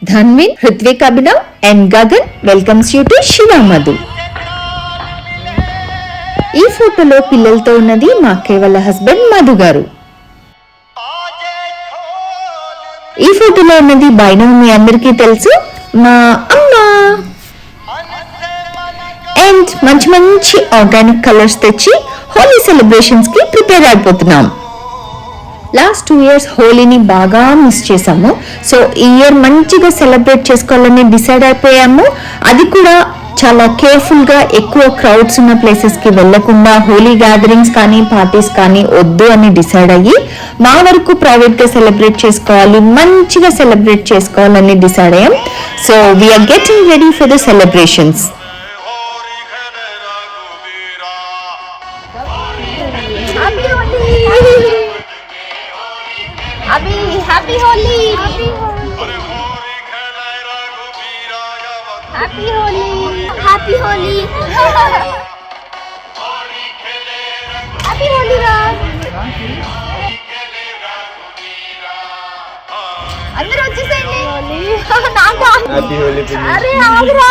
Dhanvin, Hrithvik Abhinav and Gagan welcomes you to Shiva Madhu. ఈ ఫోటోలో పిల్లలతో ఉన్నది మా అక్కయ్య వాళ్ళ హస్బెండ్ మధు గారు. ఈ ఫోటోలో ఉన్నది బైనవ్, మీ అందరికీ తెలుసు, మా అమ్మ. అండ్ మంచి మంచి ఆర్గానిక్ కలర్స్ తెచ్చి హోలీ సెలబ్రేషన్స్ కి ప్రిపేర్ అయిపోతున్నాం. లాస్ట్ 2 years హోలీని బాగా మిస్ చేసాము. సో ఈ ఇయర్ మంచిగా సెలబ్రేట్ చేసుకోవాలని డిసైడ్ అయిపోయాము. అది కూడా చాలా కేర్ఫుల్ గా, ఎక్కువ క్రౌడ్స్ ఉన్న ప్లేసెస్ కి వెళ్లకుండా హోలీ గ్యాదరింగ్స్ కానీ పార్టీస్ కానీ వద్దు అని డిసైడ్ అయ్యి మా వరకు ప్రైవేట్ గా సెలబ్రేట్ చేసుకోవాలి, మంచిగా సెలబ్రేట్ చేసుకోవాలని డిసైడ్ అయ్యాం. So we are getting ready for the celebrations. Happy Holi! Happy Holi! Happy Holi! Happy Holi, Ram! అందరూ వచ్చేసేయండి. హ్యాపీ హోలీ. అరే ఆగురా.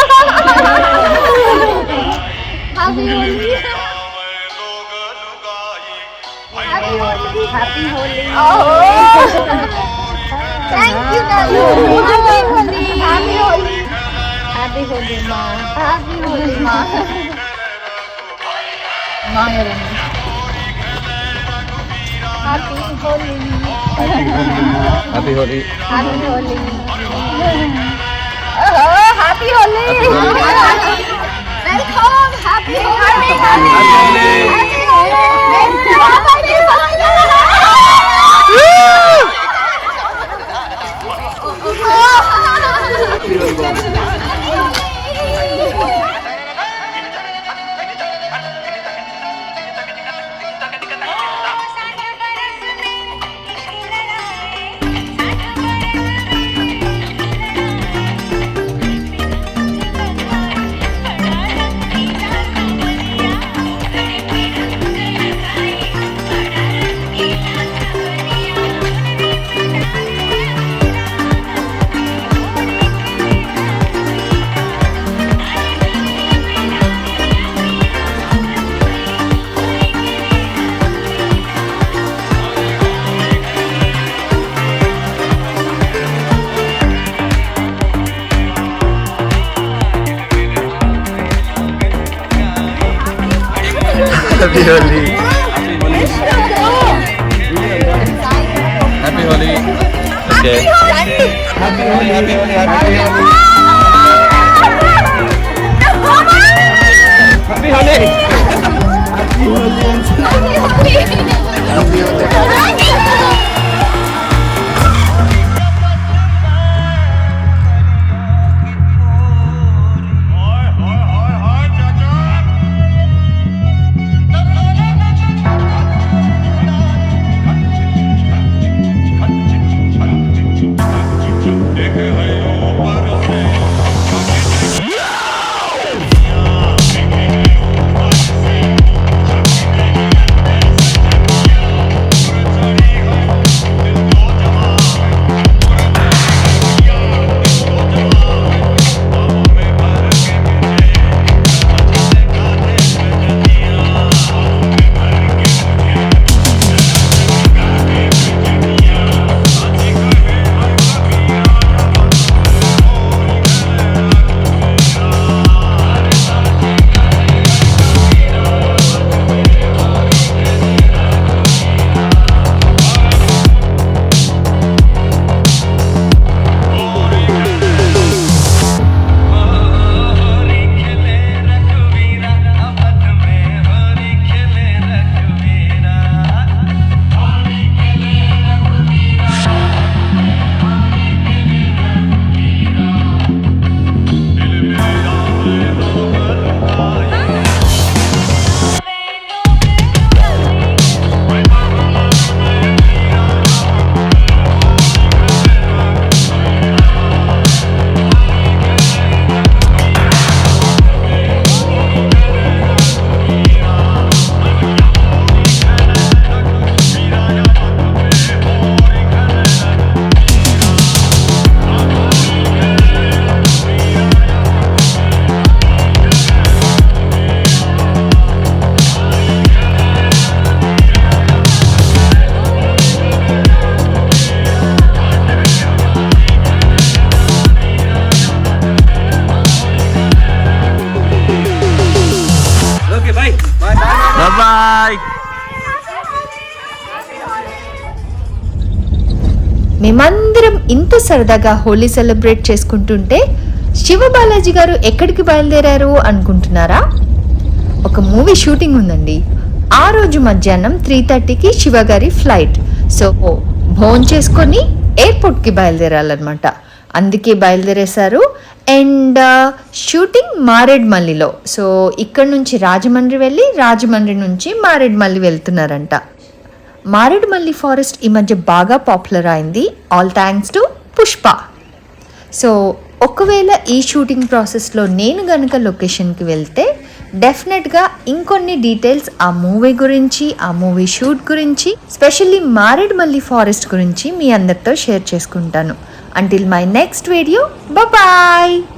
Happy Holi. Happy Holi. Thank you, Nalu. Happy Holi. Happy Holi. Happy Holi, Ma. Happy Holi, Ma. Mangaram. Happy Holi. Happy Holi. Happy Holi. Oh, Happy Holi. Welcome. Happy Holi. Happy Holi. Happy Holi. Happy Holi. Happy Holi. Okay. Happy Holi. Happy Holi. Happy Holi. Happy Holi. Happy Holi. మేమందరం ఇంత సరదాగా Holi celebrate చేసుకుంటుంటే శివ బాలాజీ గారు ఎక్కడికి బయలుదేరారు అనుకుంటున్నారా? ఒక movie shooting ఉందండి. ఆ రోజు మధ్యాహ్నం 3:30కి శివ గారి ఫ్లైట్. సో భోన్ చేసుకొని ఎయిర్పోర్ట్కి బయలుదేరాలన్నమాట. అందుకే బయలుదేరేశారు. అండ్ షూటింగ్ మారేడుమల్లిలో. సో ఇక్కడ నుంచి రాజమండ్రి వెళ్ళి రాజమండ్రి నుంచి మారేడుమల్లి వెళ్తున్నారంట. మారేడుమల్లి ఫారెస్ట్ ఈ మధ్య బాగా పాపులర్ అయింది, all thanks to Pushpa. So ఒకవేళ ఈ షూటింగ్ ప్రాసెస్లో నేను గనుక లొకేషన్కి వెళ్తే డెఫినెట్గా ఇంకొన్ని డీటెయిల్స్ ఆ మూవీ గురించి, ఆ మూవీ షూట్ గురించి, స్పెషల్లీ మారేడుమల్లి ఫారెస్ట్ గురించి మీ అందరితో షేర్ చేసుకుంటాను. Until my next video, bye bye.